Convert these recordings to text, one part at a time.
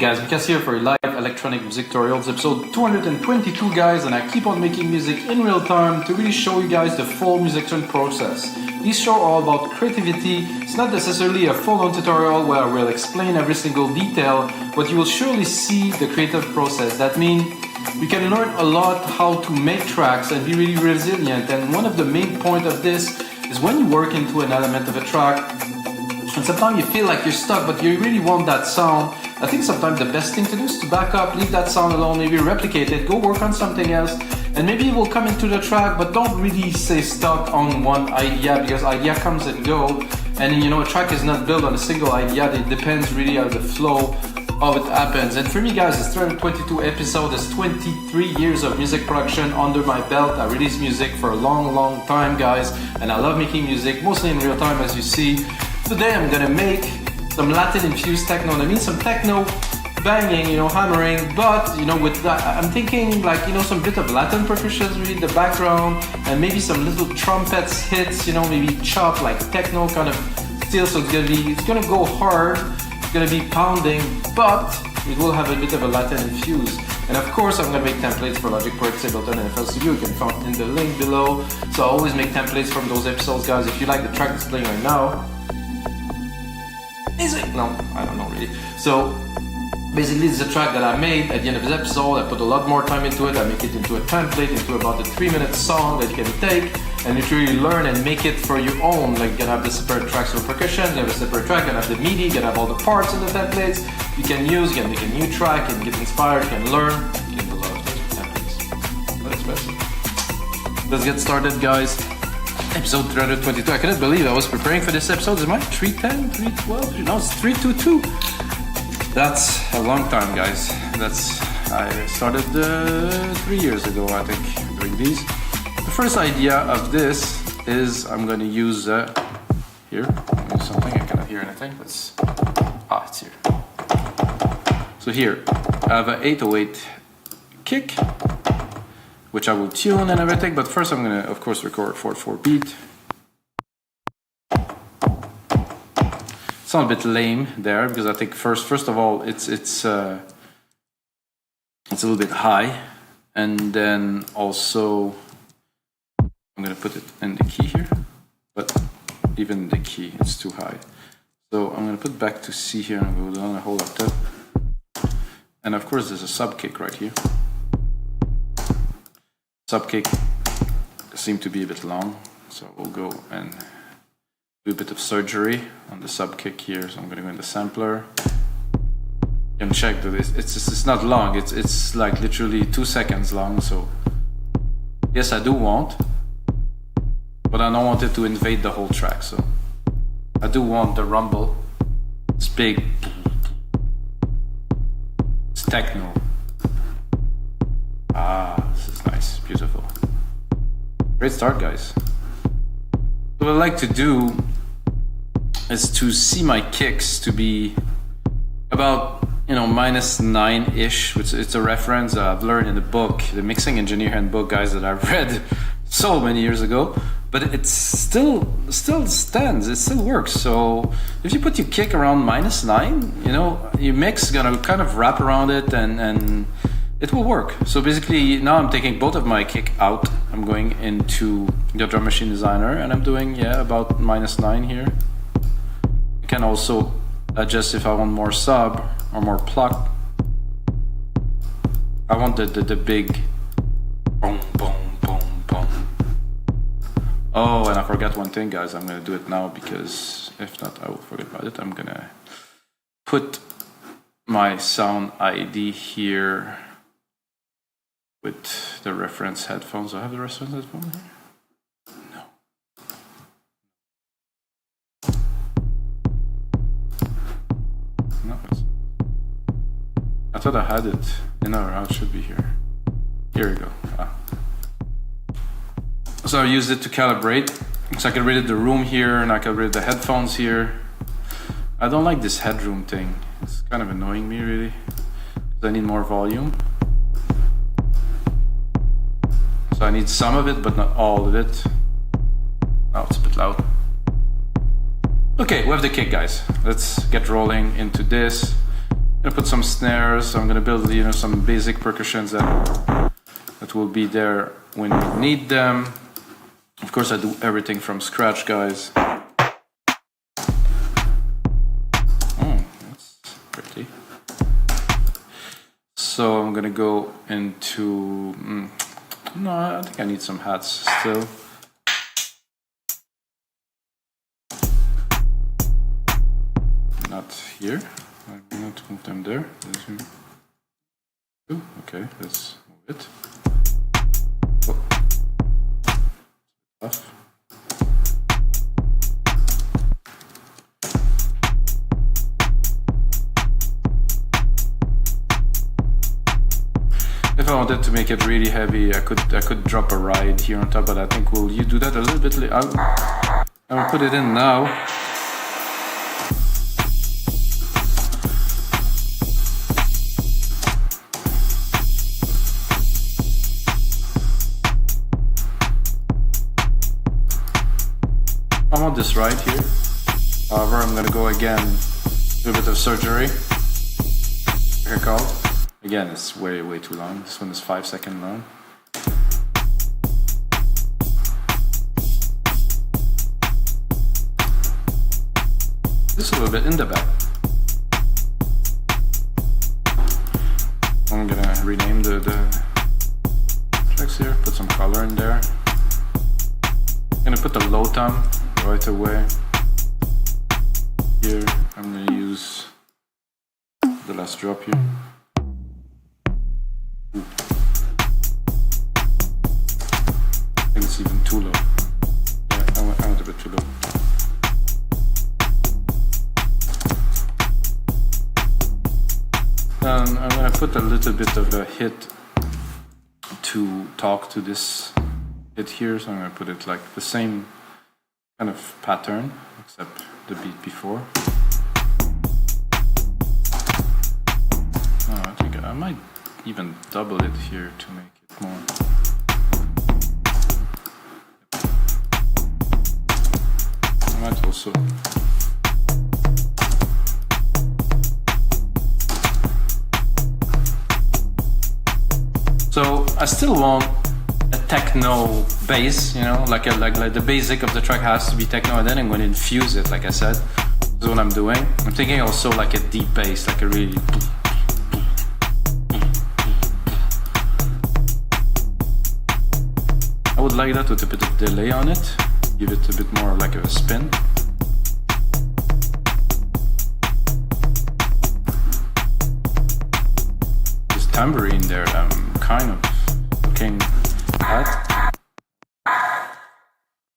guys, Lucas here for live electronic music tutorials, episode 222 guys, and I keep on making music in real time to really show you guys the full musician process. These shows are all about creativity. It's not necessarily a full-on tutorial where I will explain every single detail, but you will surely see the creative process. That means you can learn a lot how to make tracks and be really resilient, and one of the main points of this is when you work into an element of a track, and sometimes you feel like you're stuck, but you really want that sound. I think sometimes the best thing to do is to back up, leave that sound alone, maybe replicate it, go work on something else, and maybe it will come into the track, but don't really stay stuck on one idea, because idea comes and go, and you know, a track is not built on a single idea. It depends really on the flow of it happens. And for me guys, it's 322 episodes, it's 23 years of music production under my belt. I release music for a long time guys, and I love making music, mostly in real time as you see. Today I'm gonna make some Latin-Infused Techno. That means some techno banging, you know, hammering, but you know, with that I'm thinking like, you know, some bit of Latin percussions really in the background, and maybe some little trumpets hits, you know, maybe chop like techno kind of steel. So it's gonna go hard, it's gonna be pounding, but it will have a bit of a Latin-Infused. And of course I'm gonna make templates for Logic Pro, Ableton, and FL Studio. You can find in the link below. So I always make templates from those episodes guys. If you like the track that's playing right now, is it? No, I don't know really. So basically it's a track that I made at the end of this episode. I put a lot more time into it. I make it into a template, into about a 3-minute song that you can take and literally learn and make it for your own. Like, you're gonna have the separate tracks for percussion, you have a separate track, you're gonna have the MIDI, you're gonna have all the parts in the templates you can use, you can make a new track and get inspired, you can learn, you can do a lot of things with templates. Not expensive. Let's get started guys. Episode 322. I couldn't believe I was preparing for this episode. Is it 310, 312? No, it's 322. That's a long time, guys. I started 3 years ago, I think, doing these. The first idea of this is I'm going to use here. Use something. I cannot hear anything. It's here. So here, I have an 808 kick, which I will tune and everything, but first I'm gonna, of course, record 4/4 beat. Sounds a bit lame there because I think first of all it's a little bit high, and then also I'm gonna put it in the key here, but even the key it's too high. So I'm gonna put back to C here and go down a whole octave, and of course there's a sub kick right here. Sub kick seemed to be a bit long, so we'll go and do a bit of surgery on the sub kick here. So I'm going to go in the sampler. You can check that it's not long. It's like literally 2 seconds long. So yes, I do want, but I don't want it to invade the whole track. So I do want the rumble. It's big. It's techno. This is nice, beautiful. Great start, guys. What I like to do is to see my kicks to be about, you know, -9-ish, which it's a reference I've learned in the book, the Mixing Engineer Handbook, guys, that I've read so many years ago. But it still stands, it still works. So if you put your kick around -9, you know, your mix is gonna kind of wrap around it and it will work. So basically now I'm taking both of my kick out. I'm going into the Drum Machine Designer and I'm doing, yeah, about -9 here. You can also adjust if I want more sub or more pluck. I want the big boom, boom, boom, boom. Oh, and I forgot one thing, guys. I'm gonna do it now because if not, I will forget about it. I'm gonna put my sound ID here with the reference headphones. Do I have the reference headphone here? No. No, I thought I had it. No, it should be here. Here we go. So I used it to calibrate. So I can read the room here, and I can read the headphones here. I don't like this headroom thing. It's kind of annoying me, really. I need more volume. So I need some of it, but not all of it. Oh, it's a bit loud. Okay, we have the kick, guys. Let's get rolling into this. gonna put some snares. I'm gonna build, you know, some basic percussions that will be there when we need them. Of course, I do everything from scratch, guys. Oh, that's pretty. So I'm gonna go into. No, I think I need some hats still. Not here. I'm going to move them there. Okay, let's move it. Oh. Tough. If I wanted to make it really heavy, I could drop a ride here on top, but I think we'll do that a little bit later. I will put it in now. I want this right here. However, I'm gonna go again, do a bit of surgery. Hair called. Again, it's way too long. This one is 5 seconds long. Just a little bit in the back. I'm gonna rename the tracks here, put some color in there. I'm gonna put the low tom right away. Here, I'm gonna use the last drop here. Ooh. I think it's even too low. Yeah, I went a bit too low. I'm gonna put a little bit of a hit to talk to this hit here, so I'm gonna put it like the same kind of pattern, except the beat before. Oh, I think I might even double it here to make it more. I might also. So I still want a techno bass, you know, like the basic of the track has to be techno, and then I'm going to infuse it, like I said. This is what I'm doing. I'm thinking also like a deep bass, like a really. I would like that with a bit of delay on it, give it a bit more like a spin. This tambourine there, I'm kind of looking at.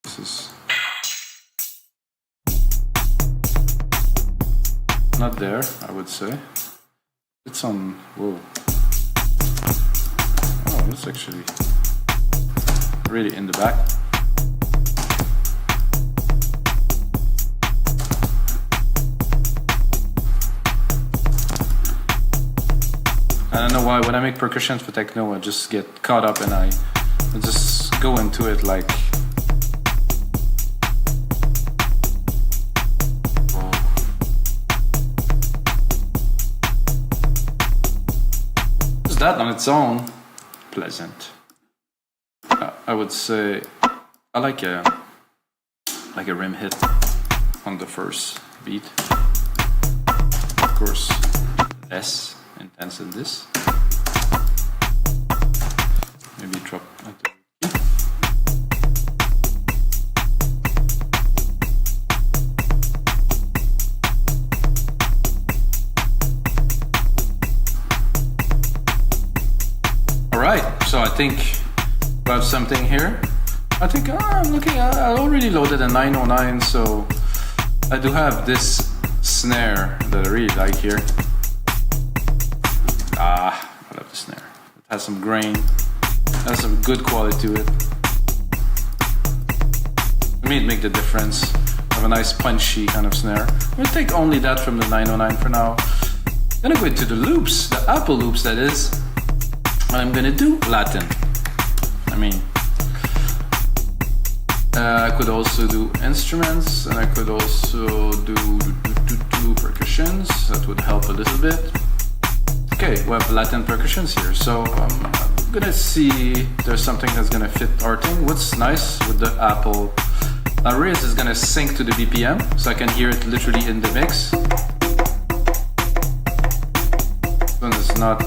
This is not there, I would say. It's on. Whoa. Oh, that's actually really in the back. I don't know why when I make percussions for techno I just get caught up and I just go into it like just that on its own pleasant. I would say I like a rim hit on the first beat. Of course, less intense than this. Maybe drop at the Alright, so I think we have something here. I think I'm looking, I already loaded a 909, so I do have this snare that I really like here. I love the snare. It has some grain, has some good quality to it. For me, it makes the difference. I have a nice punchy kind of snare. I'm gonna take only that from the 909 for now. Then I go into the loops, the Apple loops that is. And I'm gonna do Latin. I mean, I could also do instruments, and I could also do percussions. That would help a little bit. Okay, we have Latin percussions here, so I'm gonna see if there's something that's gonna fit our thing. What's nice with the Apple Riz is gonna sync to the BPM, so I can hear it literally in the mix. When it's not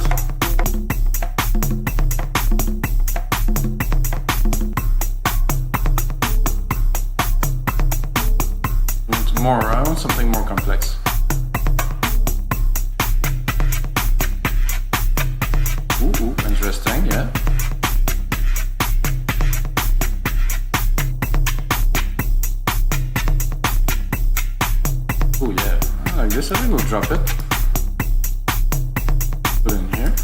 more, I want something more complex. Ooh, interesting, yeah. Oh yeah, I like this. I think we'll drop it. Put it in here.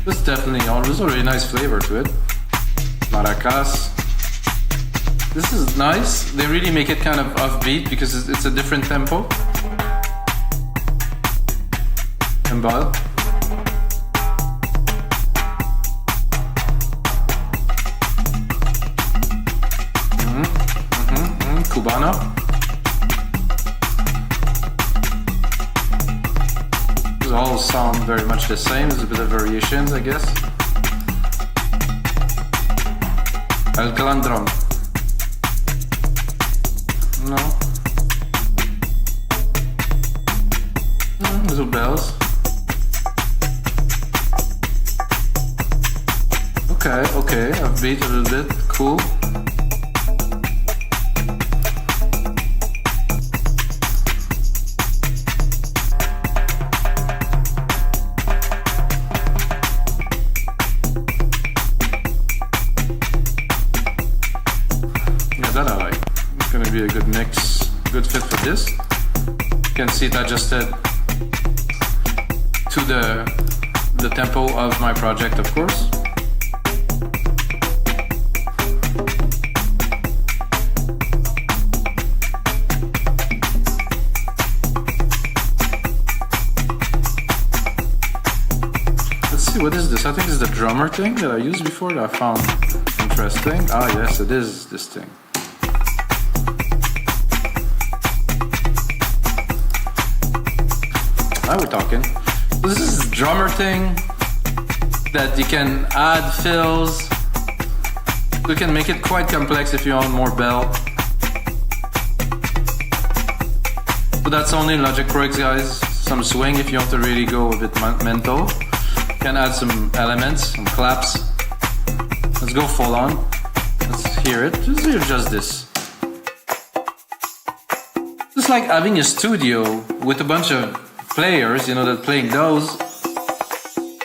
This definitely, there's a really nice flavor to it. Maracas. This is nice. They really make it kind of offbeat because it's a different tempo. Timbal. Cubano. These all sound very much the same. There's a bit of variations, I guess. El Calandron. No. Little bells. Okay, upbeat a little bit. Cool. That I like. It's gonna be a good mix, good fit for this. You can see it adjusted to the tempo of my project, of course. Let's see, what is this? I think it's the drummer thing that I used before that I found interesting. Ah yes, it is this thing. Now we're talking. This is a drummer thing that you can add fills. You can make it quite complex if you want more bell. So that's only Logic Pro X, guys. Some swing if you want to really go a bit mental. You can add some elements, some claps. Let's go full on. Let's hear it. Just hear just this. It's like having a studio with a bunch of players, you know, that playing those,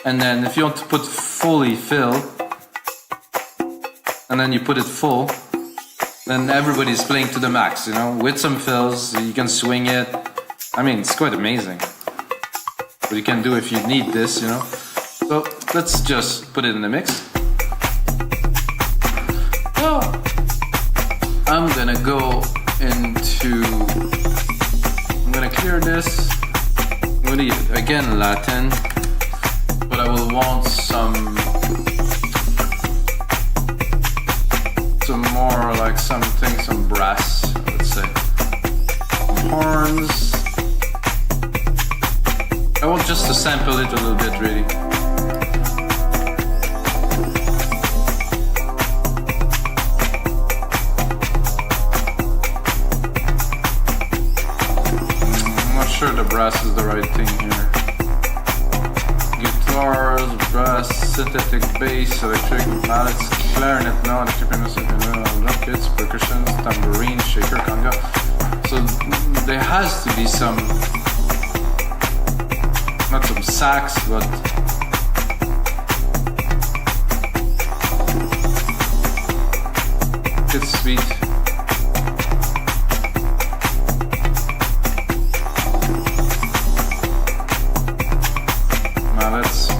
and then if you want to put fully fill, and then you put it full, then everybody's playing to the max, you know, with some fills, you can swing it. I mean, it's quite amazing. What you can do if you need this, you know. So let's just put it in the mix. So I'm gonna go into, I'm gonna clear this. Again Latin, but I will want some more like something, some brass, let's say. Horns. I want just to sample it a little bit, really. Sure, the brass is the right thing here. Guitars, brass, synthetic bass, electric mallets, clarinet, no, electric pianos, drum kits, percussion, tambourine, shaker, conga. So there has to be some, not some sax, but it's sweet.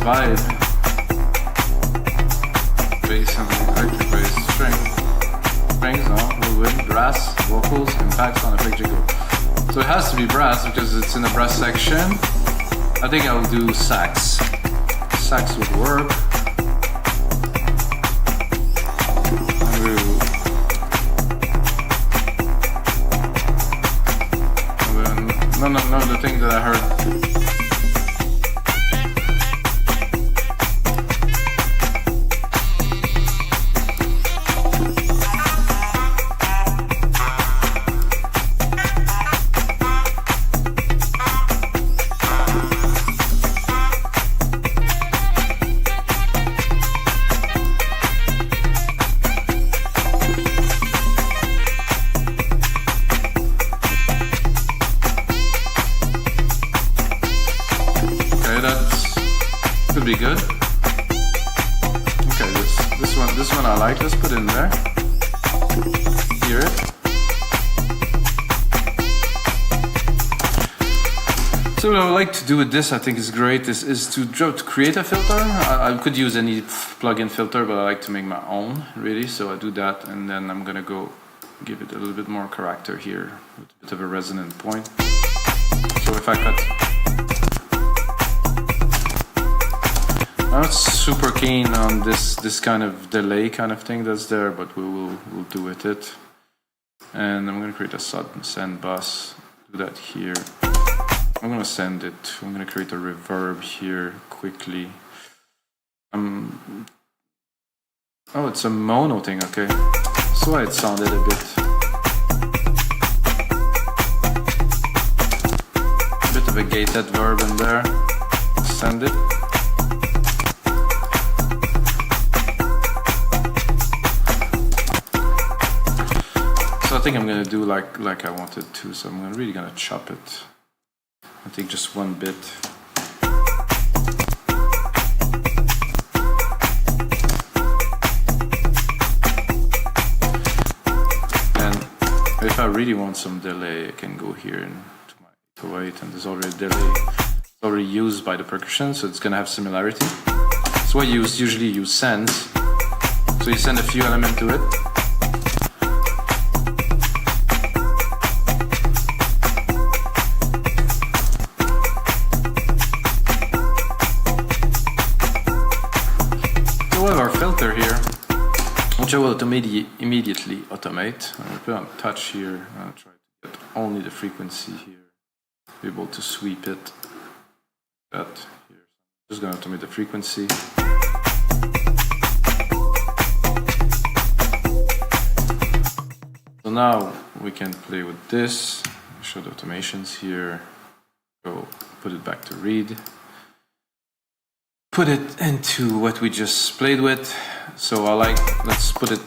Vibe, bass and electric bass, strings, no, wood, brass, vocals, impacts on a big jiggle. So it has to be brass because it's in the brass section. I think I'll do sax. Sax would work. No, the thing that I heard. Be good. Okay, this one I like. Let's put it in there. Hear it. So what I would like to do with this, I think is great, is to create a filter. I could use any plugin filter, but I like to make my own, really. So I do that, and then I'm gonna go give it a little bit more character here, with a bit of a resonant point. So if I cut. I'm not super keen on this kind of delay kind of thing that's there, but we'll do with it. And I'm gonna create a send bus. Do that here. I'm gonna send it. I'm gonna create a reverb here quickly. Oh, it's a mono thing. Okay, that's why it sounded a bit of a gated verb in there. Send it. So I think I'm gonna do like I wanted to, so I'm really gonna chop it. I think just one bit. And if I really want some delay, I can go here into my 808, and there's already delay. It's already used by the percussion, so it's gonna have similarity. So I usually use sends. So you send a few elements to it. Our filter here, which I will immediately automate. I'm going to put on touch here. I'll try to get only the frequency here. Be able to sweep it. That here. Just going to automate the frequency. So now we can play with this. Show the automations here. Go put it back to read. Put it into what we just played with. So let's put it.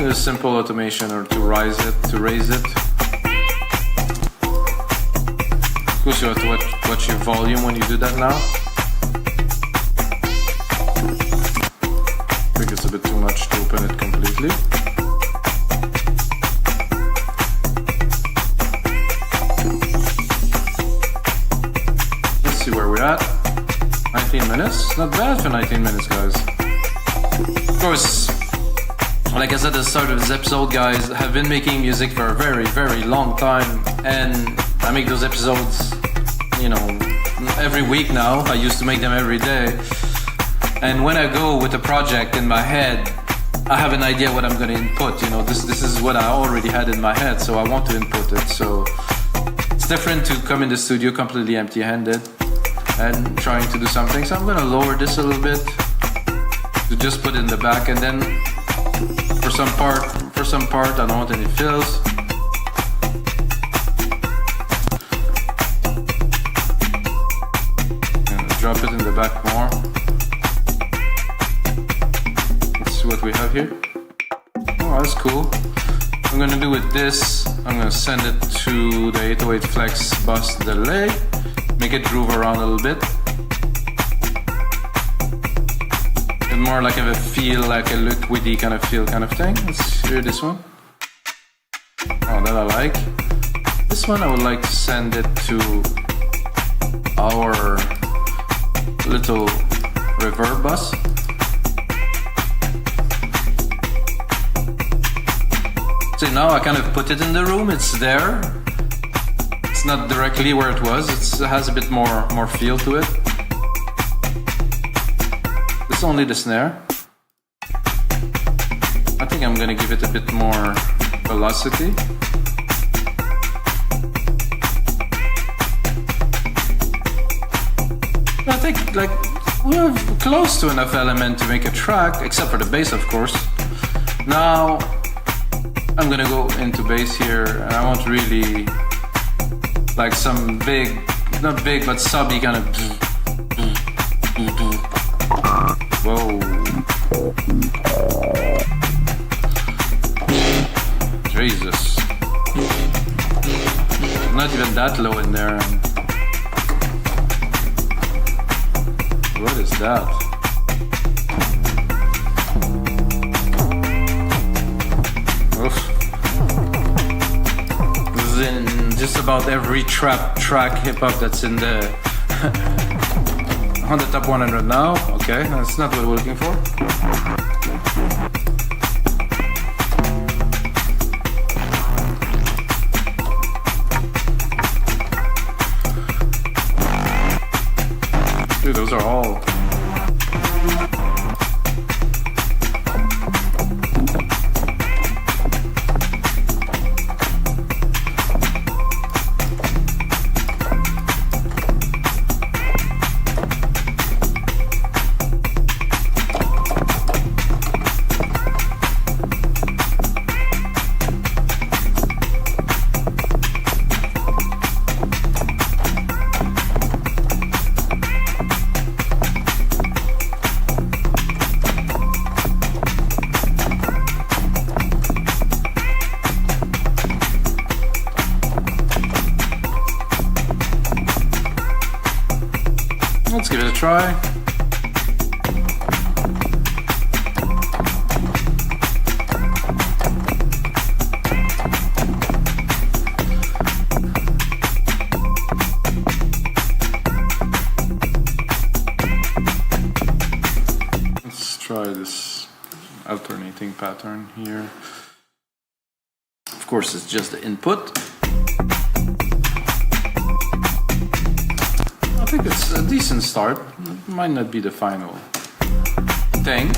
A simple automation, or to raise it. Of course, you have to watch your volume when you do that now. I think it's a bit too much to open it completely. See where we're at. 19 minutes. Not bad for 19 minutes, guys. Of course, like I said at the start of this episode, guys, I have been making music for a very, very long time, and I make those episodes, every week now. I used to make them every day. And when I go with a project in my head, I have an idea what I'm going to input. This is what I already had in my head, so I want to input it. So it's different to come in the studio completely empty-handed and trying to do something. So I'm going to lower this a little bit to just put it in the back, and then for some part I don't want any fills. And drop it in the back more. Let's see what we have here. Oh, that's cool. I'm going to do with this, I'm going to send it to the 808 flex bus delay. Make it groove around a little bit. And more like a feel, like a liquidy kind of feel kind of thing. Let's hear this one. Oh, that I like. This one I would like to send it to our little reverb bus. So now I kind of put it in the room, it's there. It's not directly where it was, it has a bit more feel to it. It's only the snare. think I'm gonna give it a bit more velocity. I think like we're close to enough element to make a track, except for the bass, of course. Now I'm gonna go into bass here, and I want really like some big, not big, but subby kind of. Whoa. Jesus. Not even that low in there. What is that? Oof. This is in just about every trap track hip-hop that's in the on the top 100 now. Okay, that's not what we're looking for. Dude, those are all. Let's give it a try. Let's try this alternating pattern here. Of course, it's just the input. I think it's a decent start. It might not be the final thing.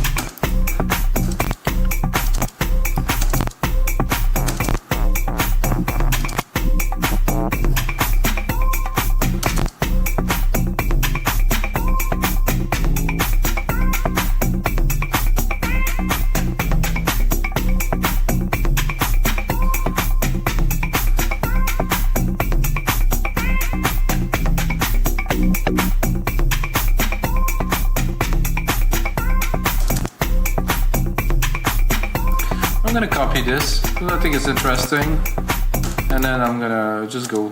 I'm gonna copy this because I think it's interesting, and then I'm gonna just go.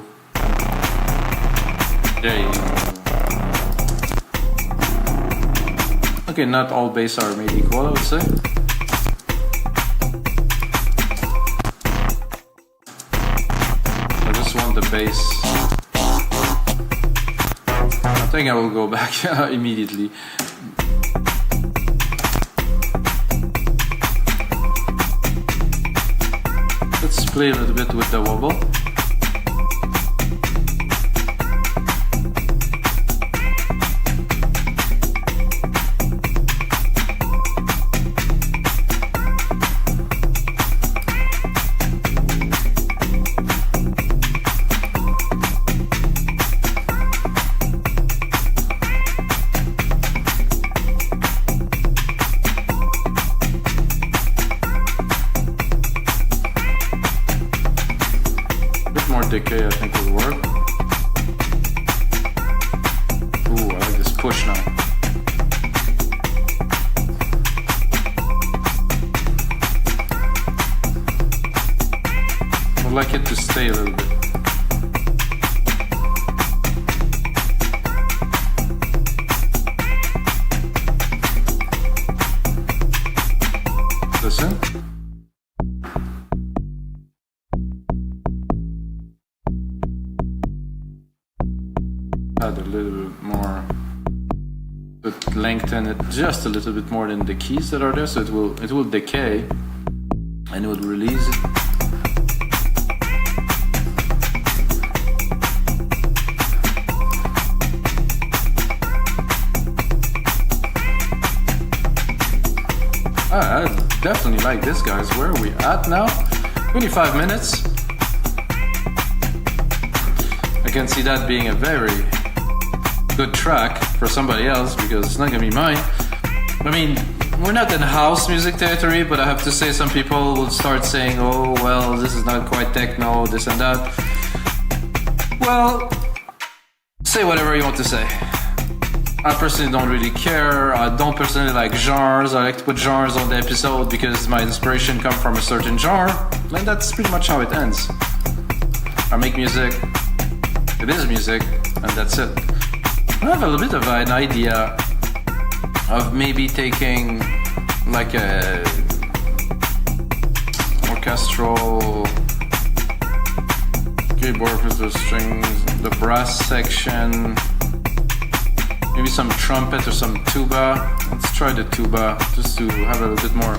There you go. Okay, not all bass are made equal, I would say. I just want the bass. I think I will go back immediately. Let's play a little bit with the wobble. Decay, I think will work. Ooh, I like this push now. I'd like it to stay a little bit. Listen. Add a little bit more, but lengthen it just a little bit more than the keys that are there, so it will decay and it will release it. definitely like this, guys. Where are we at now? 25 minutes. I can see that being a very good track for somebody else because it's not gonna be mine. I mean, we're not in house music territory, but I have to say some people will start saying, oh, well, this is not quite techno, this and that. Well, say whatever you want to say. I personally don't really care. I don't personally like genres. I like to put genres on the episode because my inspiration comes from a certain genre, and that's pretty much how it ends. I make music, it is music, and that's it. I have a little bit of an idea of maybe taking like a orchestral keyboard with the strings, the brass section, maybe some trumpet or some tuba. Let's try the tuba just to have a little bit more.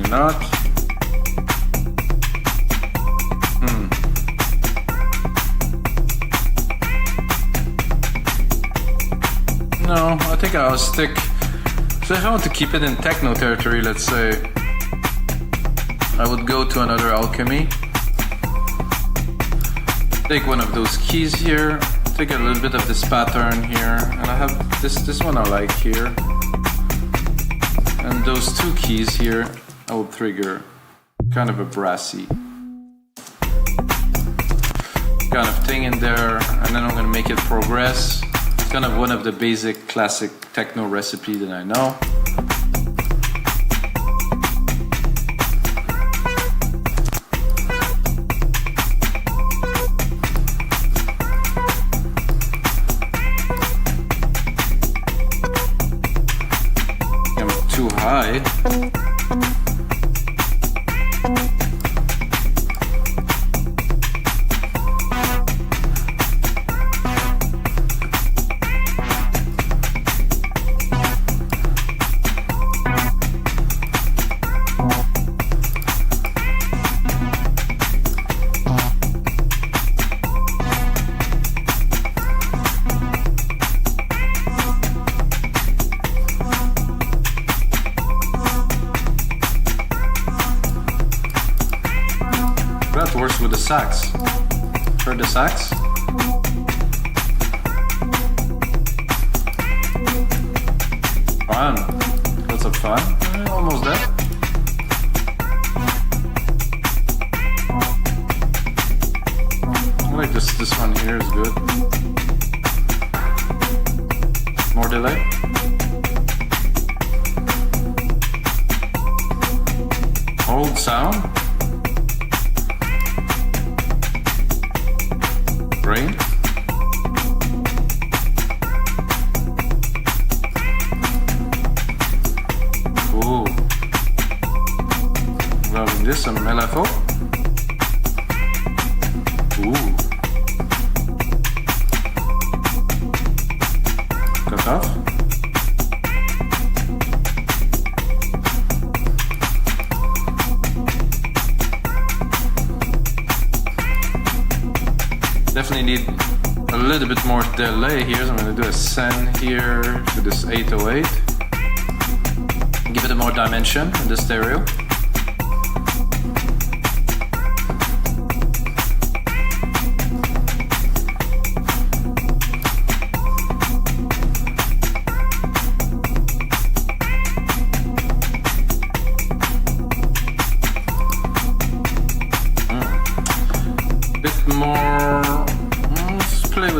Not. No, I think I'll stick. So if I want to keep it in techno territory, let's say, I would go to another alchemy. Take one of those keys here. Take a little bit of this pattern here, and I have this one I like here, and those two keys here. I will trigger kind of a brassy kind of thing in there, and then I'm going to make it progress. It's kind of one of the basic classic techno recipe that I know. I'm too high. That works with the sax. Heard the sax? Fun. Lots of fun. Almost there. I like this one here is good. More delay. Old sound. Rain. Ooh. Loving this, some LFO. Ooh. Cut off. Definitely need a little bit more delay here, so I'm going to do a send here to this 808. Give it a more dimension in the stereo.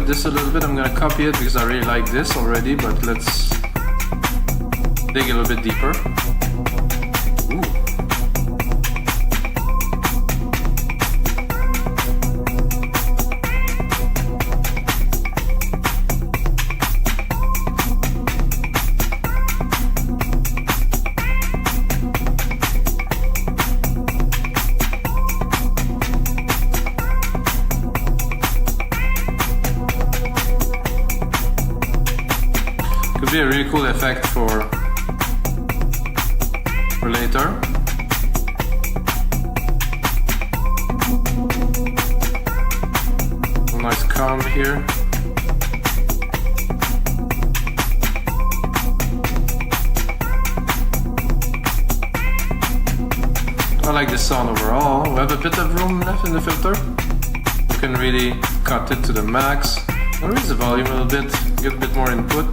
This a little bit. I'm gonna copy it because I really like this already, but let's dig a little bit deeper. Ooh. be a really cool effect for later. A nice calm here. I like the sound overall. We have a bit of room left in the filter. You can really cut it to the max. I'll raise the volume a little bit, get a bit more input.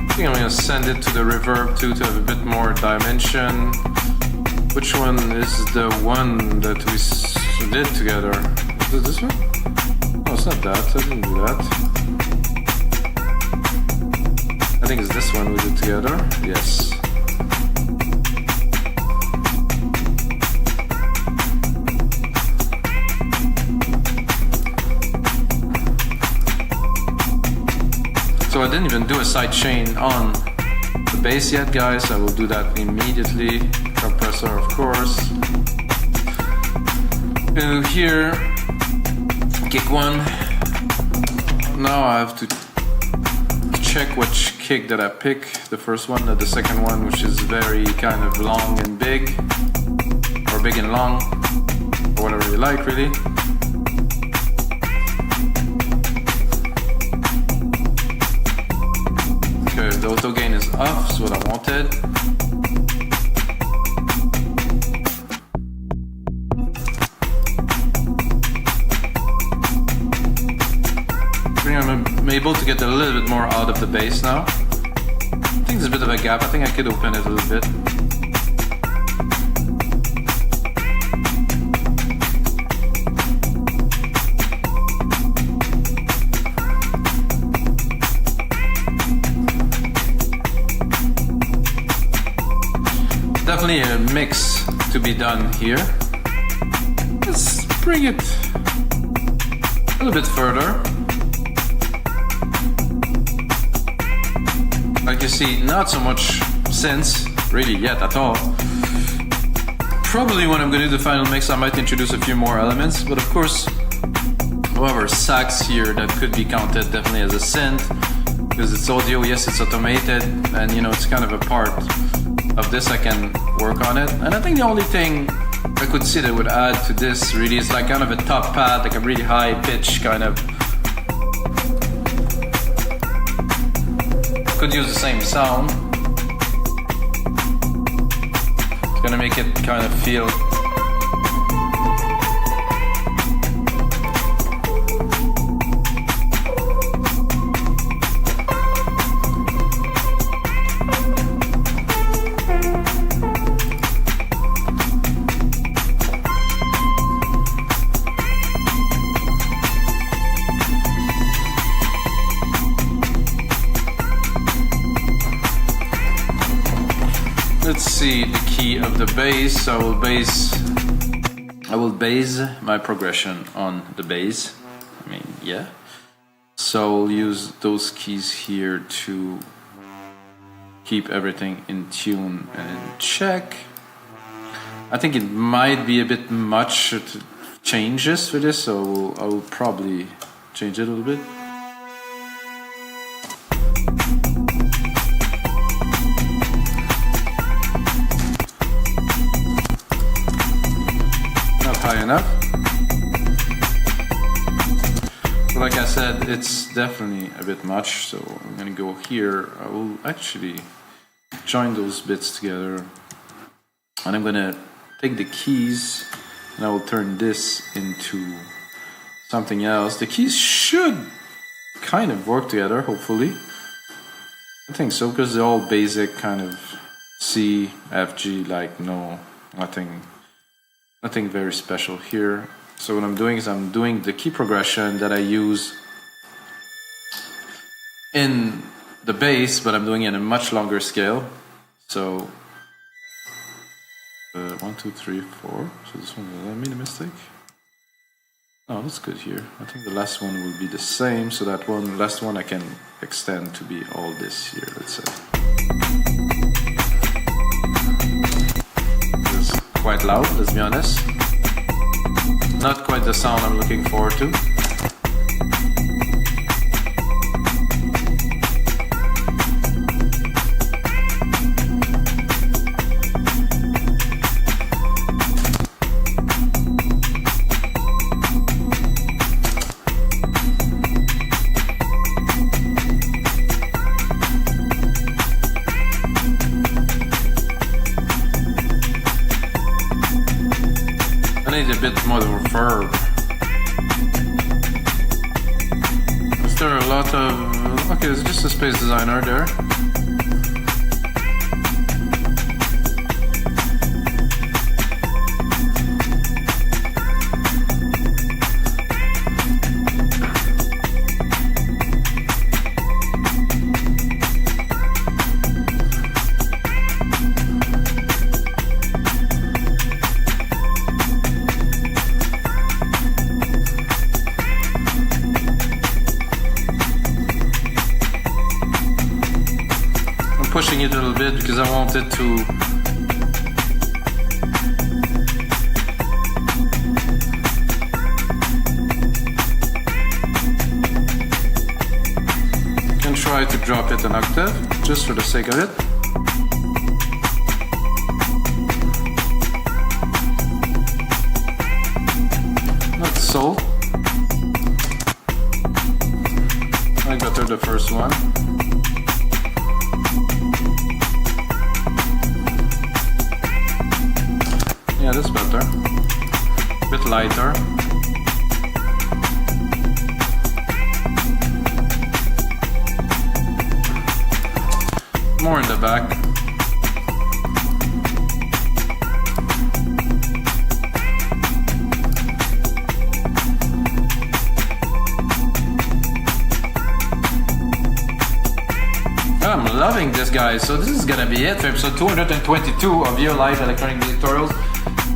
I think I'm gonna send it to the reverb too to have a bit more dimension. Which one is the one that we did together? Is it this one? No, it's not that. I didn't do that. I think it's this one we did together. Yes. So I didn't even do a side chain on the bass yet, guys. I will do that immediately. Compressor, of course. Here, kick one. Now I have to check which kick that I pick. The first one or the second one, which is very kind of long and big, or big and long, or whatever you like, really. Okay, the auto gain is off, is what I wanted. I'm able to get a little bit more out of the bass now. I think there's a bit of a gap. I think I could open it a little bit. Definitely a mix to be done here. Let's bring it a little bit further. Like you see, not so much synths, really yet at all. Probably when I'm gonna do the final mix, I might introduce a few more elements, but of course, however, sax here, that could be counted definitely as a synth, because it's audio, yes, it's automated, and you know, it's kind of a part of this, I can work on it. And I think the only thing I could see that would add to this really is like kind of a top pad, like a really high pitch kind of. Could use the same sound. It's gonna make it kind of feel. Let's see the key of the bass. I will base my progression on the bass. I mean, yeah. So I'll use those keys here to keep everything in tune and in check. I think it might be a bit much changes for this, so I will probably change it a little bit. High enough. But like I said, it's definitely a bit much, so I'm gonna go here. I will actually join those bits together, and I'm gonna take the keys and I will turn this into something else. The keys should kind of work together, hopefully. I think so, because they're all basic kind of C, F, G, like nothing very special here. So what I'm doing is I'm doing the key progression that I use in the bass, but I'm doing it in a much longer scale. So 1, 2, 3, 4. So this one, did I made a mistake? Oh, that's good here. I think the last one will be the same, so that last one I can extend to be all this here, let's say. Quite loud, let's be honest. Not quite the sound I'm looking forward to. gonna need a bit more of a verb. Is there a lot of... Okay, it's just a space designer there. Pushing it a little bit because I want it to can try to drop it an octave just for the sake of it. Not so. I got through the first one. Yeah, that's better. A bit lighter. More in the back. I'm loving this, guys. So this is gonna be it for episode 222 of your live electronic music tutorials.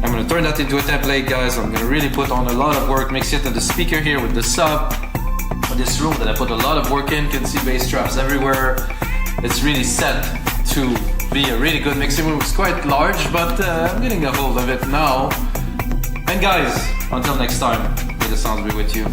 I'm gonna turn that into a template, guys. I'm gonna really put on a lot of work, mix it in the speaker here with the sub. With this room that I put a lot of work in, you can see bass traps everywhere. It's really set to be a really good mixing room. It's quite large, but I'm getting a hold of it now. And guys, until next time, may the sounds be with you.